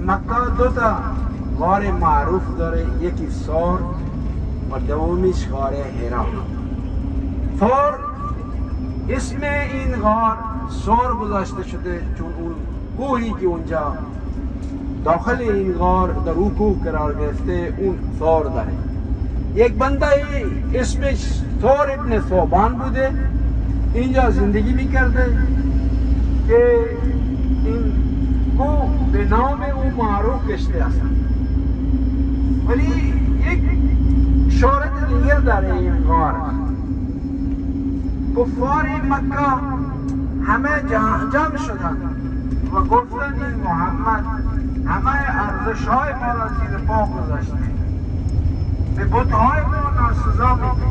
مکه دو تا غار معروف داره، یکی ثور و دومیش غار حرا. ثور اسم این غار ثور گذاشته شده چون اون کوهی که اونجا داخل این غار در او کوه قرار گرفته اون ثور داره. یک بنده اسمش ثور ابن ثوبان بوده، اینجا زندگی میکرده که این کوه به نام او معروف گشته است. ولی یک شهرت دیگر داره این غار. کفار مکه همه جمع شدن و گفتن این محمد همه ارزش‌های ما را زیر پا گذاشته، به بت‌های ما ناسزا میگه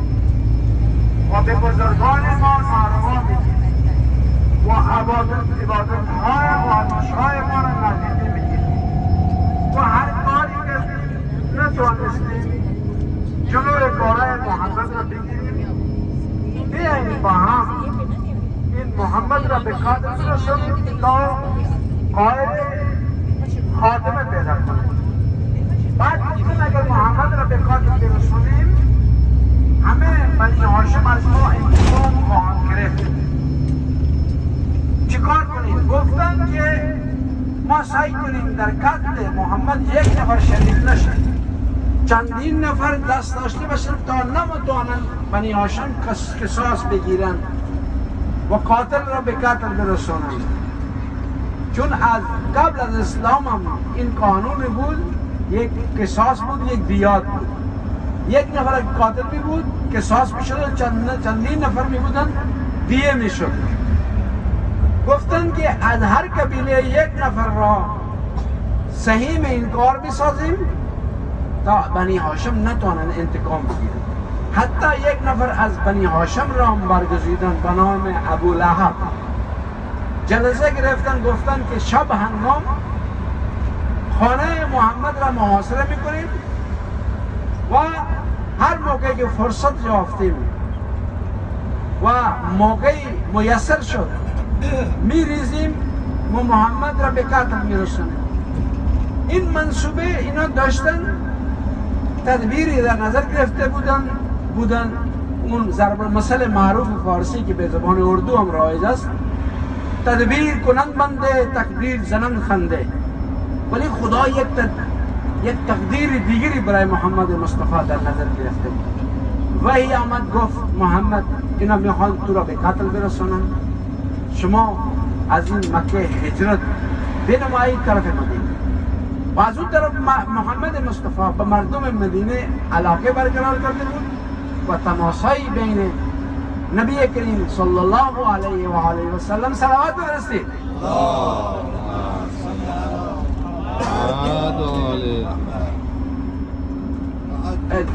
و به بزرگان ما ناروا میگه و عبادت‌های و ارزش‌های ما را نادیده میگه و هر کاری که نتوانستیم جلوی کارهای محمد را بگیریم، بیاییم با هم این محمد را به قدر برسونیم تا قائل خاتمه پیدا کنیم. بعد دیدن اگر محمد را به قدر برسونیم همه بنی هاشم از ما انتقام خواهند گرفت. چیکار کنیم؟ گفتن که ما سعی کنیم در قتل محمد یک نفر شریک نشد، چندین نفر دست داشته باشن تا نمیتوانند بنی هاشم قصاص بگیرن و قاتل را به قتل برسونند. چون از قبل از اسلام هم این قانون بود، یک قصاص بود، یک دیات بود. یک نفر قاتل می بود قصاص می شد و چندین نفر می بودن دیه می شد. گفتن که از هر قبیله یک نفر را سهیم این کار بسازیم تا بنی هاشم نتوانند انتقام بگیرن. حتی یک نفر از بنی هاشم را هم برگزیدن به نام ابو لهب. جلسه گرفتن، گفتن که شب هنگام خانه محمد را محاصره میکنیم و هر موقعی که فرصت یافتیم و موقعی میسر شد میریزیم و محمد را به قتل میرسونیم. این منصوبه اینا داشتن، تدبیری در نظر گرفته بودن اون ضرب المثل معروف فارسی که به زبان اردو هم رایج است، تدبیر کنند بنده تقدیر زنند خنده. ولی خدا یک تقدیر دیگری برای محمد مصطفی در نظر گرفته بود. وحی آمد گفت محمد اینا میخوان تو را به قتل برسونن، شما از این مکه هجرت بنمایید طرف مدینه. و از اون طرف محمد مصطفی به مردم مدینه علاقه برقرار کرده بود و تماسایی بین نبی کریم صلی الله علیه و آله و سلم صلوات برستید.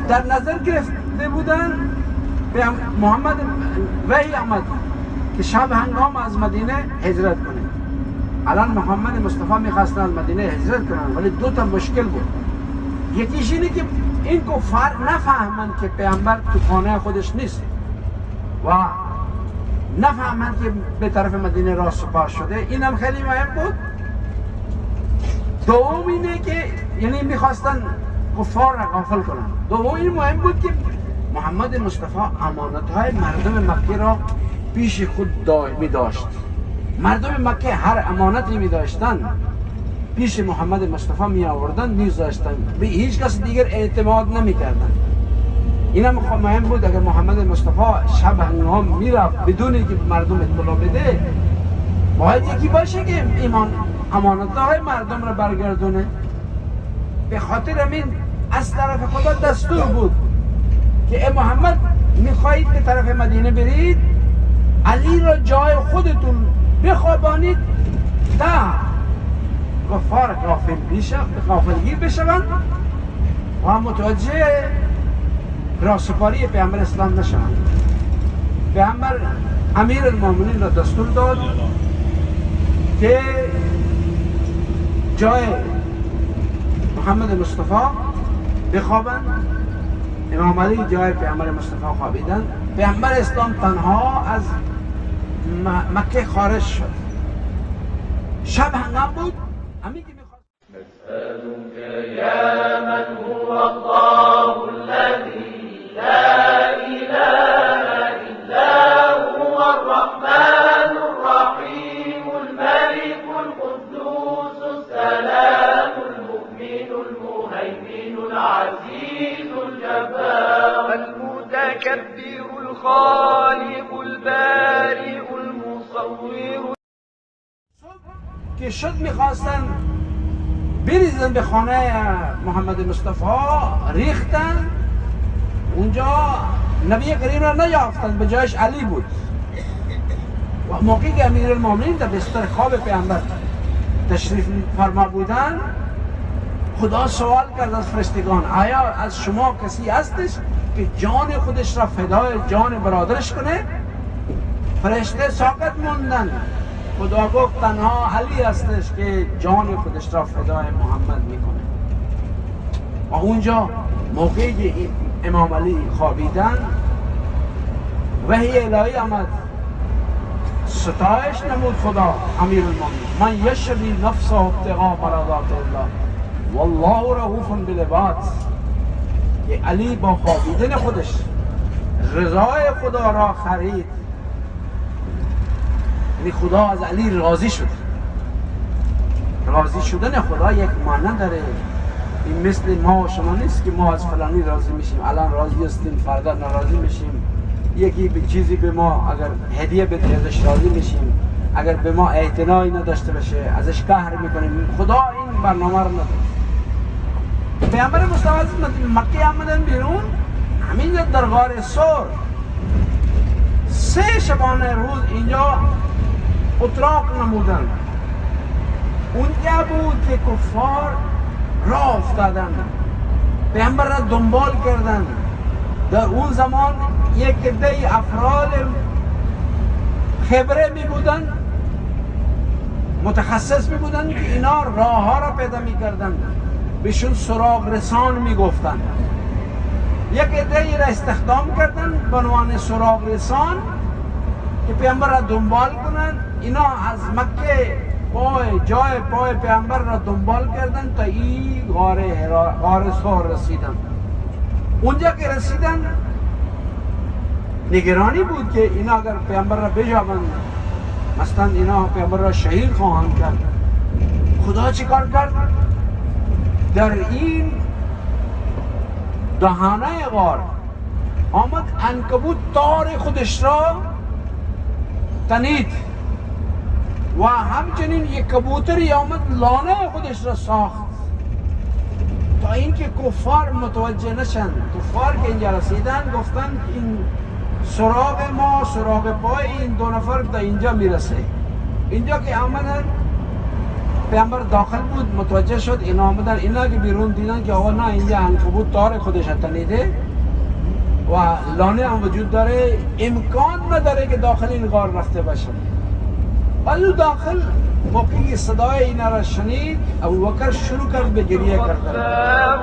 در نظر گرفته بودن به محمد وحی آمد که شب هنگام از مدینه هجرت کنه. الان محمد مصطفی میخواستن از مدینه هجرت کنن، ولی دو تا مشکل بود. یکیش اینه که این کفار نفهمند که پیامبر تو خانه خودش نیست و نفهمند که به طرف مدینه راه سپار شده. این هم خیلی مهم بود. دوم اینه که یعنی میخواستن کفار را غافل کنن. دوم این مهم بود که محمد مصطفی امانتهای مردم مکه را پیش خود می داشت. مردم مکه هر امانتی می داشتن پیش محمد مصطفی می آوردن می داشتن، به هیچ کس دیگر اعتماد نمی کردن. این هم مهم بود اگر محمد مصطفی شب هنگام می رفت بدون که مردم اطلاع بده، باید یکی باشه که ایمان امانتهای مردم را برگردونه. به خاطر همین از طرف خدا دستور بود که ای محمد میخواهید به طرف مدینه برید، علی را جای خودتون بخوابانید تا کفار غافلگیر بشوند و متوجه راسپاری پیامبر اسلام نشوند. پیامبر امیر المومنین را دستور داد که جای محمد مصطفی بخوابند. امام علی جای پیامبر مصطفی خوابیدن. پیامبر اسلام تنها از مکه خارج شد. شب هنگام بود. همین که میخواست يا من هو الله الذي لا إله إلا هو الرحمن الرحيم الملك القدوس السلام المؤمن المهيمن العزيز الجبار المتكبر الخالق البارئ المصور. که شد میخواستن بریزن به خانه محمد مصطفی، ریختن اونجا، نبی کریم را نیافتن، به جایش علی بود. و موقعی که امیرالمومنین در بستر خواب پیامبر تشریف فرما بودن، خدا سوال کرد از فرشتگان آیا از شما کسی هستش که جان خودش را فدای جان برادرش کنه؟ فرشته ساکت موندن. خدا گفت تنها علی هستش که جان خودش را فدای محمد میکنه. و اونجا موقعی که امام علی خوابیدن، وحی الهی آمد، ستایش نمود خدا امیرالمومنین: من یشری نفسه ابتغاء مرضات الله والله رؤوف بالعباد. که علی با خوابیدن خودش رضای خدا را خرید، یعنی خدا از علی راضی شد. راضی شدن خدا یک معنی داره. این مثل ما و شما نیست که ما از فلانی راضی میشیم، الان راضی هستیم فردا ناراضی میشیم. یکی به چیزی به ما اگر هدیه بده ازش راضی میشیم، اگر به ما اعتنایی نداشته باشه ازش قهر میکنیم. خدا این برنامه رو نداره. پیامبر مصطفی از مکه آمدن بیرون، همینجا در غار ثور 3 شبانه روز اینجا اتراق نمودن. اونجا بود که کفار راه افتادن، پیامبر را دنبال کردن. در اون زمان یک عده افراد خبره می بودن، متخصص می بودن که اینا راه ها را پیدا می کردن، بهشون سراغ رسان می گفتن. یک عده را استخدام کردن به عنوان سراغ رسان که پیامبر را دنبال کنن. اینا از مکه جای پای پیامبر را دنبال کردن تا این غار ثور رسیدن. اونجا که رسیدن نگرانی بود که اینا اگر پیامبر را بجابند، مثلا اینا پیامبر را شهید خواهند کرد. خدا چی کار کرد؟ در این دهانه غار آمد عنکبوت تار خودش را تنید و همچنین یک کبوتری آمد لانه خودش را ساخت تا اینکه کفار متوجه نشن. کفار که اینجا رسیدن گفتن این سراغ ما، سراغ پای این 2 نفر تا اینجا میرسه. اینجا که آمدن پیامبر داخل بود، متوجه شد، اینا آمدن. اینا که بیرون دیدن که آقا نه، اینجا عنکبوت تار خودش تنیده و لانه هم وجود داره، امکان نداره که داخل این غار رفته باشن. ولی داخل موقعی صدای اینا را شنید، ابوبکر شروع کرد به گریه کردن.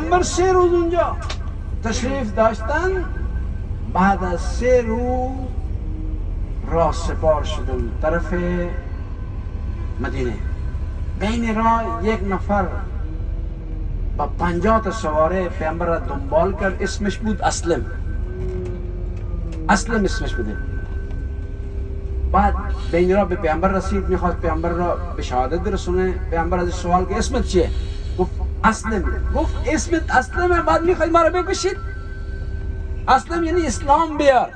پیامبر 3 روز اونجا تشریف داشتن. بعد از 3 روز راه سپار شدن طرف مدینه. بین راه یک نفر با 50 تا سواره پیامبر را دنبال کرد. اسمش بود اسلم اسمش بوده. بعد بین راه به پیامبر رسید، میخواست پیامبر را به شهادت برسونه. پیامبر ازش سوال که اسمت چیه؟ گفت اسلم. گفت اسمت اسلمه، بعد میخواید ما را بکشید؟ اسلم یعنی اسلام بیار.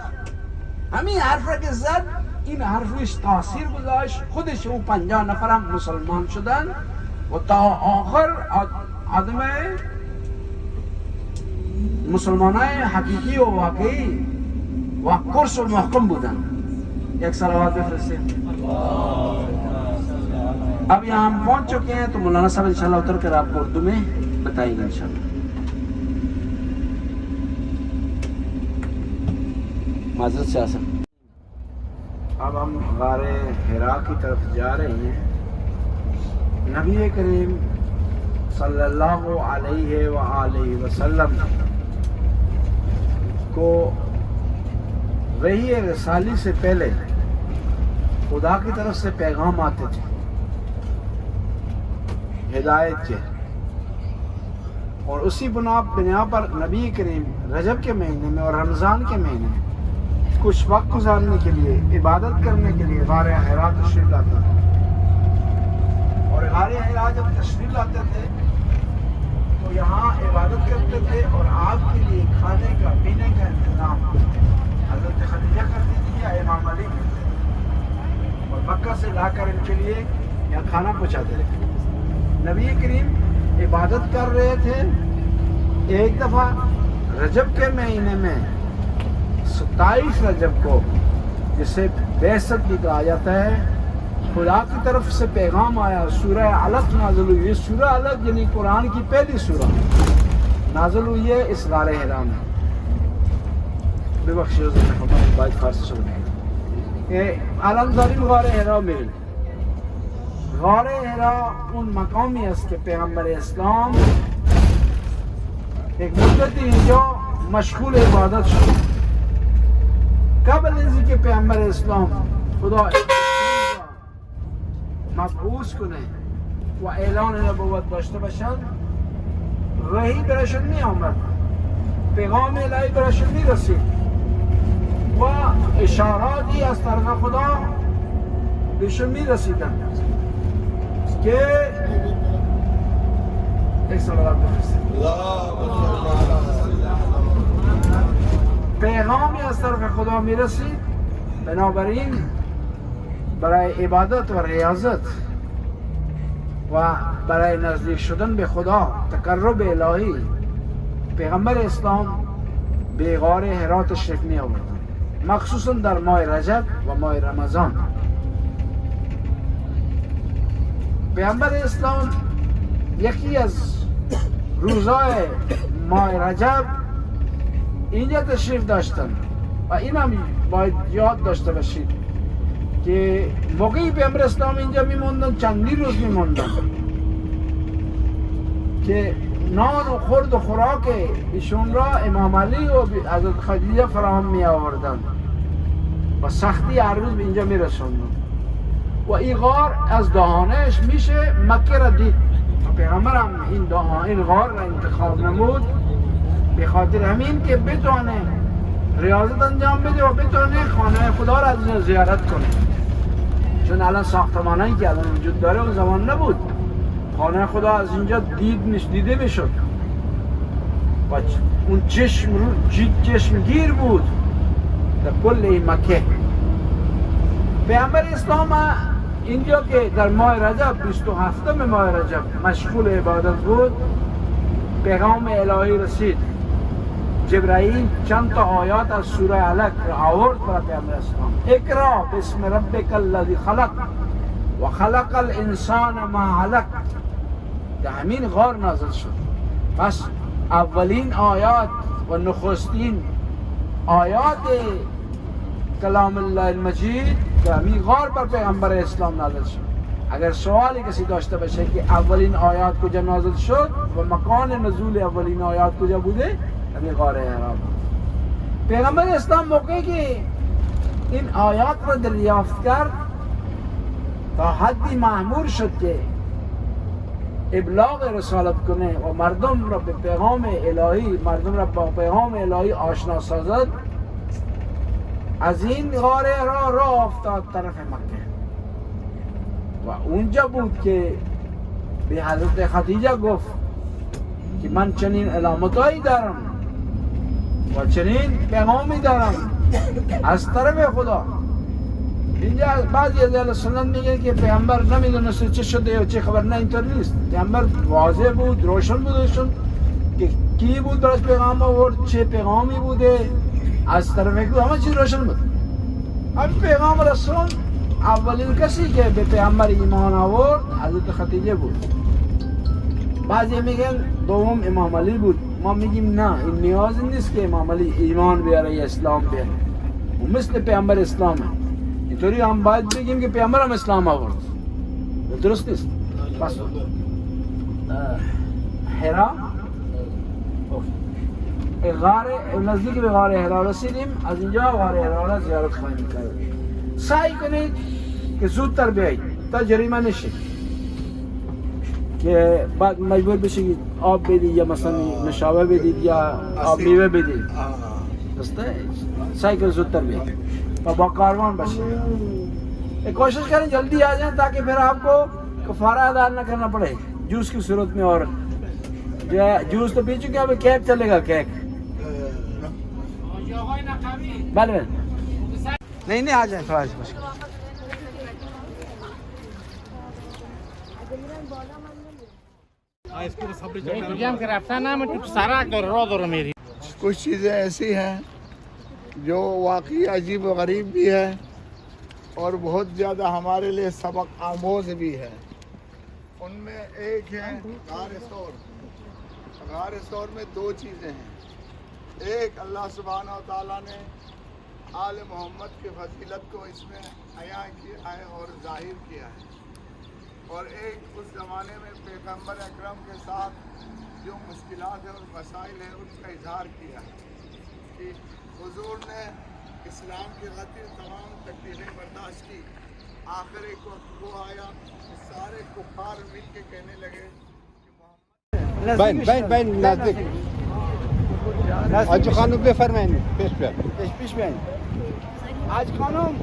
همین حرف را که زد، این حرف روش تاثیر گذاشت. خودش و 50 نفر هم مسلمان شدن و تا آخر آدم مسلمانای حقیقی و واقعی و کرس و محکم بودن. یک صلوات بفرستید. अब यहाँ हम पहुंच चुके हैं, तो मौलाना साहब इंशाल्लाह उतर कर आपको उर्दू में बताएंगे इंशाल्लाह. माजरत से आसन. अब हम गारे हिरा की तरफ जा रहे हैं. नबी करीम सल्लल्लाहु अलैहि व आलिहि वसल्लम को वही रसाली से पहले खुदा की तरफ से पैगाम आते थे हिदायत के, और उसी बिना पर नबी करीम रजब के महीने में और रमज़ान के महीने में कुछ वक्त गुजारने के लिए, इबादत करने के लिए गारे हिरा तशरीफ लाते थे. और गारे हिरा जब तशरीफ लाते थे तो यहाँ इबादत करते थे और आपके लिए खाने का पीने का इंतजाम हज़रत खदीजा करती थी या इमाम अली, और मक्का से लाकर इनके लिए यहाँ खाना पहुँचाते थे. नबी करीम इबादत कर रहे थे. एक दफ़ा रजब के महीने में 27 रजब को, जिसे बेसत भी कहा जाता है, खुदा की तरफ से पैगाम आया. सूरह अलक नाज़िल हुई. ये सूरह अलक यानी कुरान की पहली सूरह नाज़िल हुई है इस गारे हिरा में. ببخشید خدمت باید فارسی شده. الان داریم غار حرا میریم. غار حرا اون مقامی است که پیغمبر اسلام یک مدت اینجا مشغول عبادت شد. قبل از اینکه پیغمبر اسلام خدا مبعوث کنه و اعلان نبوت داشته باشد، وحی برایشان می آمد، پیغام الهی برایشان می رسید و اشاراتی از طرف خدا بهشون می رسیدن که یک صلوات بفرستید. پیغامی از طرف خدا می رسید. بنابراین برای عبادت و ریاضت و برای نزدیک شدن به خدا، تقرب الهی، پیغمبر اسلام به غار حرا تشریف می آوردند، مخصوصا در ماه رجب و ماه رمضان. پیغمبر اسلام یکی از روزهای ماه رجب اینجا تشریف داشتند و این هم باید یاد داشته باشید که موقعی پیغمبر اسلام اینجا میموندن، چندی روز میموندن که نان و خورد و خوراک ایشون را امام علی و حضرت خدیجه فراهم می آوردن و سختی هر روز به اینجا می رسوندن و این غار از دهانش میشه مکه را دید. پیغمبر هم این غار را انتخاب نمود به خاطر همین که بتونه ریاضت انجام بده و بتونه خانه خدا را از اینجا زیارت کنه، چون الان ساختمانایی که الان وجود داره اون زمان نبود. خانه خدا از اینجا دیده میشد و اون چشمگیر بود در کل این مکه. پیغمبر اسلام اینجا که در ماه رجب 27 ماه رجب مشغول عبادت بود، پیغام الهی رسید. جبرائیل چند تا آیات از سوره علق را آورد برای پیغمبر اسلام. اقرا بسم ربک الذی خلق و خلق الانسان ما علق. در همین غار نازل شد. پس اولین آیات و نخستین آیات کلام الله المجید در همین غار بر پیغمبر اسلام نازل شد. اگر سوالی کسی داشته باشه که اولین آیات کجا نازل شد و مکان نزول اولین آیات کجا بوده، همین غار حرا. پیغمبر اسلام موقعی که این آیات را دریافت کرد تا حدی مأمور شد که ابلاغ رسالت کنه و مردم را به پیغام الهی، مردم را با پیغام الهی آشنا سازد، از این غار حرا راه افتاد طرف مکه و اونجا بود که به حضرت خدیجه گفت که من چنین علامتایی دارم و چنین پیغامی دارم از طرف خدا. اینجا بعضی از اهل سنت میگن که پیامبر نمیدونست چه شده یا چه خبر. نه، اینطور نیست. پیامبر واضح بود، روشن بودشون که کی بود براش پیغام آورد، چه پیغامی بوده، از طرف کی، همه چیز روشن بود. همین پیغام رسول اولین کسی که به پیامبر ایمان آورد حضرت خدیجه بود. بعضی میگن دوم امام علی بود. ما میگیم نه، این نیاز نیست که امام علی ایمان بیاره یا اسلام بیاره، و مثل پیامبر اسلامه. اینطوری هم باید بگیم که پیامبر هم اسلام آورد، درست نیست. پس حرا غار نزدیک به غار حرا رسیدیم. از اینجا غار حرا را زیارت خواهیم کرد. سعی کنید که زودتر بیایید تا جریمه نشید که بعد مجبور بشید آب بدید یا مثلا نشابه بدید یا آب میوه بدید. درسته؟ سعی کنید زودتر بیایید و با کاروان باشید. کوشش کریں جلدی آ جائیں تاکہ پھر آپ کو کفارہ ادا نہ کرنا پڑے جوس کی صورت میں. اور جوس تو پی چکے اب کیک چلے گا. کیک بله نہیں آ جائیں تھوڑا سا. कुछ चीज़ें ऐसी हैं जो वाकई अजीब व गरीब भी है और बहुत ज़्यादा हमारे लिए सबक आमोज भी है. उनमें एक है गार सौर. गार सौर में दो चीज़ें हैं. एक अल्लाह सुब्हानहू व तआला ने आल मोहम्मद की फजीलत को इसमें अयां किया है और जाहिर किया है, और एक उस ज़माने में पैगम्बर अकरम के साथ जो मुश्किलात है और मसाइल है उनका इजहार किया है कि हुजूर ने इस्लाम की खातिर तमाम तकलीफ़ें बर्दाश्त की. आखिर एक वक्त वो आया कि सारे कुफार मिल के कहने लगे कि بین نزدیک حاجی خانم بفرمایید. پیش بیاین. حاج خانم،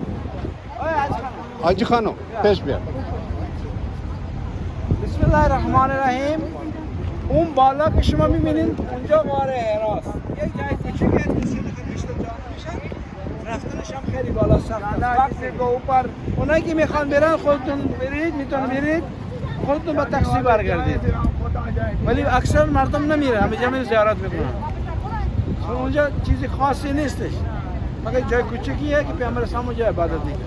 حاجی خانم پیش بیا. بسم الله الرحمن الرحیم. اون بالا که شما میبینید اونجا غار حراست. یک جای کوچیکه دوسری خمیشت جا میشن، رفتنش هم خیلی بالا سخته. وقتی که اوپر اونایی که میخوان برن خودتون برید، میتونید برید خودتون با تاکسی برگردید. ولی اکثر مردم نمیره، همه جمع زیارت میکنن. چون اونجا چیزی خاصی نیستش، فقط جای کوچیکیه که پیامبر اسلام اونجا عبادت میکنه.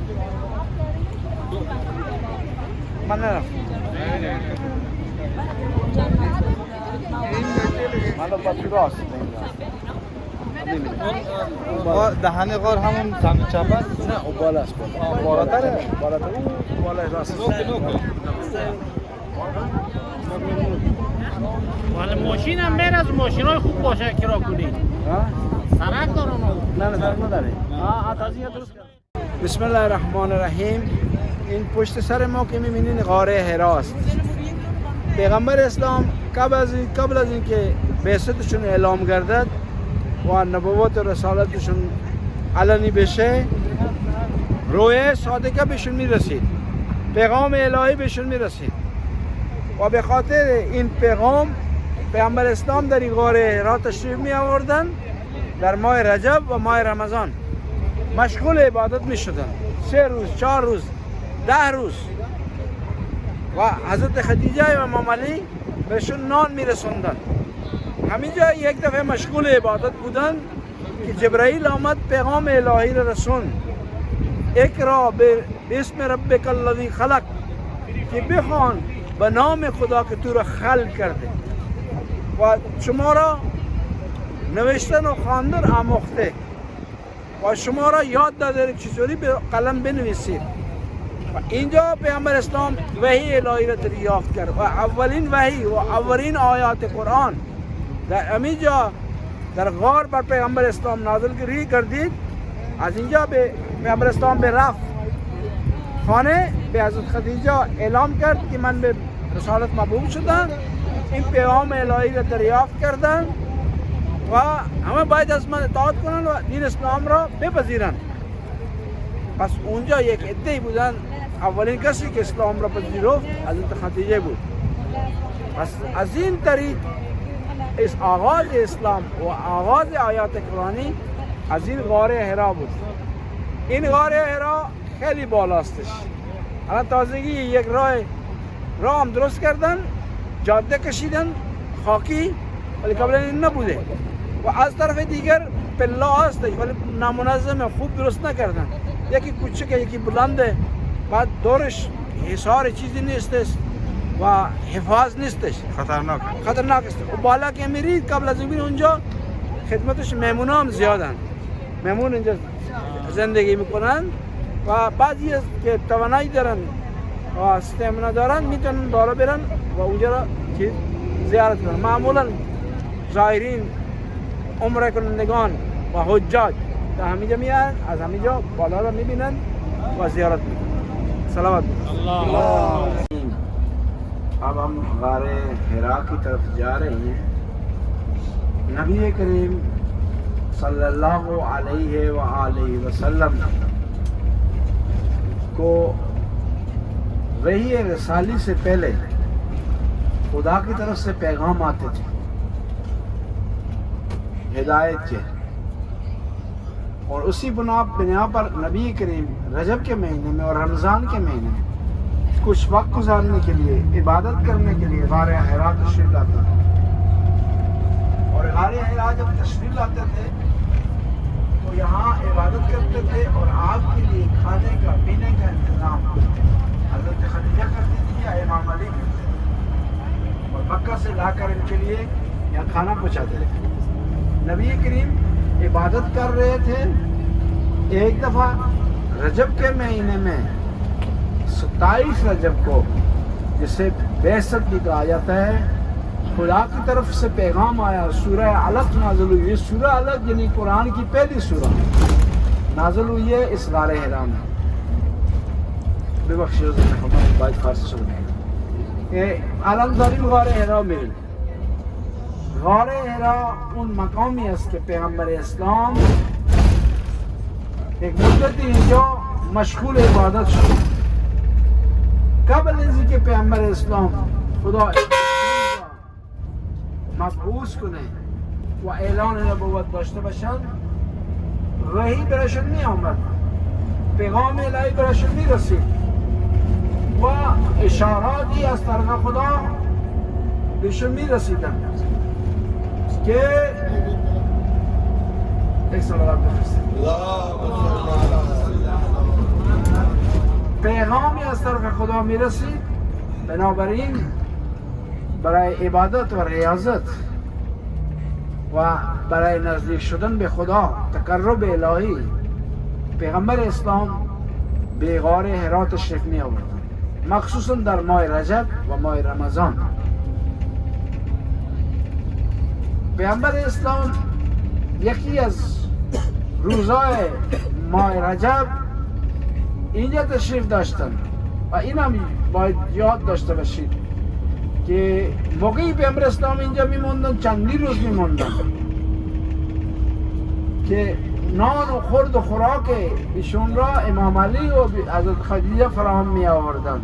من نرفتم. حالا با تو راست دهن غار همون سمت چپ است؟ نه، او بالاست. بالاتره؟ بالاتر. اون بالای راست. ولی ماشین هم بیر از ماشین های خوب باشه کرا کنید. سرک دارن نه سرک نداره. تازیه درست کرد. بسم الله الرحمن الرحیم. این پشت سر ما که می‌بینین غار حراست. پیغمبر اسلام قبل از اینکه بعثتشون اعلام گردد و نبوت و رسالتشون علنی بشه، روح صادقه بهشون میرسید، پیغام الهی بهشون میرسید و به خاطر این پیغام پیغمبر اسلام در این غار حرا تشریف می آوردن. در ماه رجب و ماه رمضان مشغول عبادت می شدن، 3 روز 4 روز 10 روز. و حضرت خدیجه و امام علی بهشون نان می رسوندن. همینجا یک دفعه مشغول عبادت بودن که جبرائیل آمد پیغام الهی را رسون. اقرا باسم ربک الذی خلق، که بخوان به نام خدا که تو را خلق کرده و شما را نوشتن و خواندن آموخته و شما را یاد داده چطوری به قلم بنویسید. اینجا پیامبر اسلام وحی الهی را دریافت کرد و اولین وحی و اولین آیات قرآن در همینجا در غار بر پیامبر اسلام نازل گردید. از اینجا به پیامبر اسلام به رفت خانه به حضرت خدیجه اعلام کرد که من به رسالت مبعوث شدم، این پیام الهی را دریافت کردن و همه باید از من اطاعت کنن و دین اسلام را بپذیرن. پس اونجا یک عده بودن، اولین کسی که اسلام را پذیرفت حضرت خدیجه بود. پس از این طریق آغاز اسلام و آغاز آیات قرآنی از این غار حرا بود. این غار حرا خیلی بالاستش. الان تازگی یک راه هم درست کردن، جاده کشیدن خاکی، ولی قبلا این نبوده و از طرف دیگر پله هستش ولی نامنظمه، خوب درست نکردن. یکی کوچکه یکی بلنده، بعد دورش حصار چیزی نیستش و حفاظ نیستش، خطرناک است. و بالا که میرید قبل از این اونجا خدمتش مهمون هم زیادن، مهمون اینجا زندگی میکنن و بعضی از که توانایی دارن و استمنا دارن میتونن بالا برن و اونجا را زیارت کنن. معمولا زائرین، عمره کنندگان و حجاج تا همینجا میان، از همینجا بالا را میبینن و زیارت میکنن. سلامت الله. اب हम غار हिरा की तरफ जा रहे हैं। नबी करीम सल्लल्लाहु अलैहि व आलिहि वसल्लम को वही रसाली से पहले खुदा की तरफ से पैगाम आते थे, हिदायत के, और उसी बिना पर नबी करीम रजब के महीने में और रमज़ान के महीने में कुछ वक्त गुजारने के लिए, इबादत करने के लिए गार हिरा तशरीफ लाते थे। और गार हिरा जब तशरीफ लाते थे तो यहाँ इबादत करते थे और आपके लिए खाने का पीने का इंतज़ाम हज़रत खदीजा करती थी या इमाम अली करते थे, और मक्का से लाकर इनके लिए यहाँ खाना पहुँचाते थे। नबी करीम इबादत कर रहे थे। एक दफ़ा रजब के महीने में 27 रजब को, जिसे बेसत भी कहा जाता है, खुदा की तरफ से पैगाम आया, सूरह अलक नाज़िल हुई। ये सूरह अलक यानी कुरान की पहली सूरह नाज़िल हुई है इस गार हिरा में। बात फारसी सुन अलमदारी गार हिरा में। गार हिरा उन मकामी है कि पैगम्बर इस्लाम एक मुद्दती जो मशगूल इबादत शुरू قبل از اینکه پیامبر اسلام خدا مبعوث کنه و اعلان نبوت داشته باشن، وحی براشون می آمد، پیغام الهی براشون می رسید و اشاراتی از طرف خدا بهشون می رسیدن که یک صلوات بفرستید. پیغامی از طرف خدا می رسید. بنابراین برای عبادت و ریاضت و برای نزدیک شدن به خدا، تقرب الهی، پیغمبر اسلام به غار حرا تشریف می آوردند، مخصوصا در ماه رجب و ماه رمضان. پیغمبر اسلام یکی از روزهای ماه رجب اینجا تشریف داشتن و این هم باید یاد داشته باشید که موقعی پیامبر اسلام اینجا میموندن، چندی روز میموندن که نان و خورد و خوراک ایشون را امام علی و حضرت خدیجه فراهم می آوردن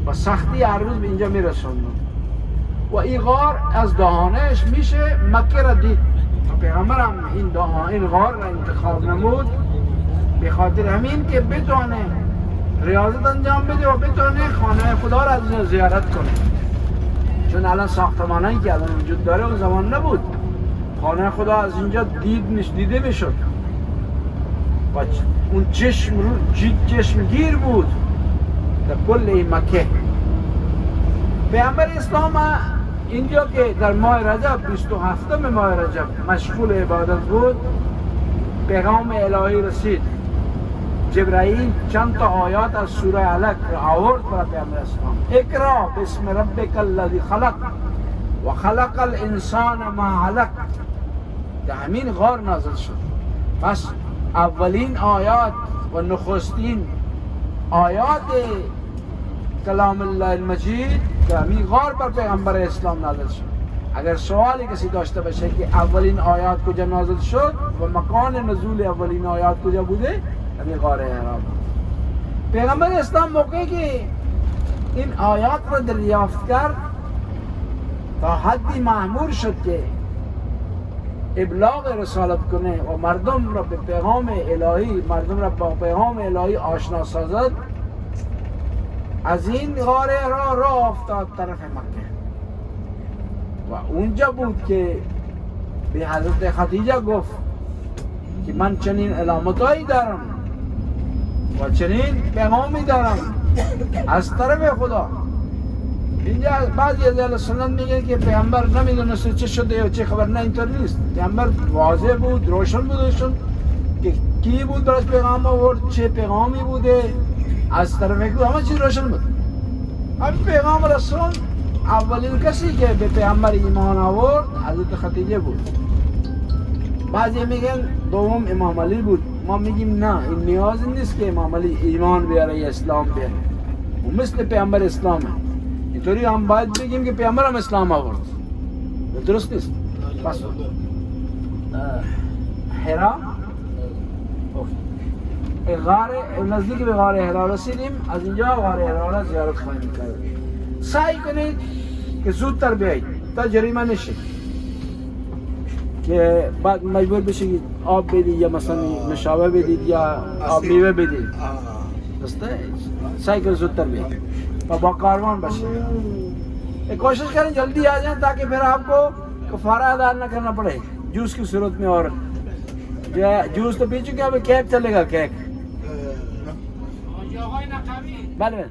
و سختی هر روز به اینجا می رسوندن و این غار از دهانش میشه مکه را دید. پیغمبر هم این غار را انتخاب نمود به خاطر همین که بتونه ریاضت انجام بده و بتونه خانه خدا را از اینجا زیارت کنه، چون الان ساختمانایی که الان وجود داره اون زمان نبود. خانه خدا از اینجا دیده میشد و اون چشمگیر بود در کل مکه. پیامبر اسلام اینجا که در ماه رجب 27 ماه رجب مشغول عبادت بود، پیغام الهی رسید جبرائیل چند تا آیات از سوره علق آورد برای پیامبر اسلام. اقرا بسم ربک الذی خلق و خلق الانسان ما علق. در همین غار نازل شد. پس اولین آیات و نخستین آیات کلام الله المجید که همین غار بر پیغمبر اسلام نازل شد. اگر سوالی کسی داشته باشه که اولین آیات کجا نازل شد و مکان نزول اولین آیات کجا بوده، همین غار حرا. پیغمبر اسلام موقعی که این آیات را دریافت کرد تا حدی مأمور شد که ابلاغ رسالت کنه و مردم را به پیغام الهی، مردم را با پیغام الهی آشنا سازد. از این غار حرا راه افتاد طرف مکه و اونجا بود که به حضرت خدیجه گفت که من چنین علامتایی دارم و چنین پیغامی دارم از طرف خدا. اینجا بعضی از اهل سنت میگن که پیامبر نمیدونست چه شده یا چه خبر. نه، اینطور نیست. پیامبر واضح بود، روشن بودشون که کی بود براش پیغام آورد، چه پیغامی بوده، از طرف خدا، همه چیز روشن بود. همین پیغام رسول اولین کسی که به پیامبر ایمان آورد حضرت خدیجه بود. بعضی میگن دوم امام علی بود. ما میگیم نه، این نیاز نیست که امام علی ایمان بیاره، اسلام بیاره. و مثل پیامبر اسلامه. اینطوری هم باید بگیم که پیامبر هم اسلام آورد. درست نیست. بس حرا غار نزدیک به غار حرا رسیدیم. از اینجا غار حرا را زیارت خواهیم کرد. سعی کنید که زودتر بیایید تا جریمه نشید که بعد مجبور بشید آب بدید یا مثلا نشابه بدید یا آب میوه بدید. درسته؟ سعی کنید زودتر بیایید و با کاروان باشید. کوشش کریں جلدی آ جائیں تاکہ پھر آپ کو کفارہ ادا نہ کرنا پڑے جوس کی صورت میں. اور جوس تو پی چکے اب کیک چلے گا. کیک بله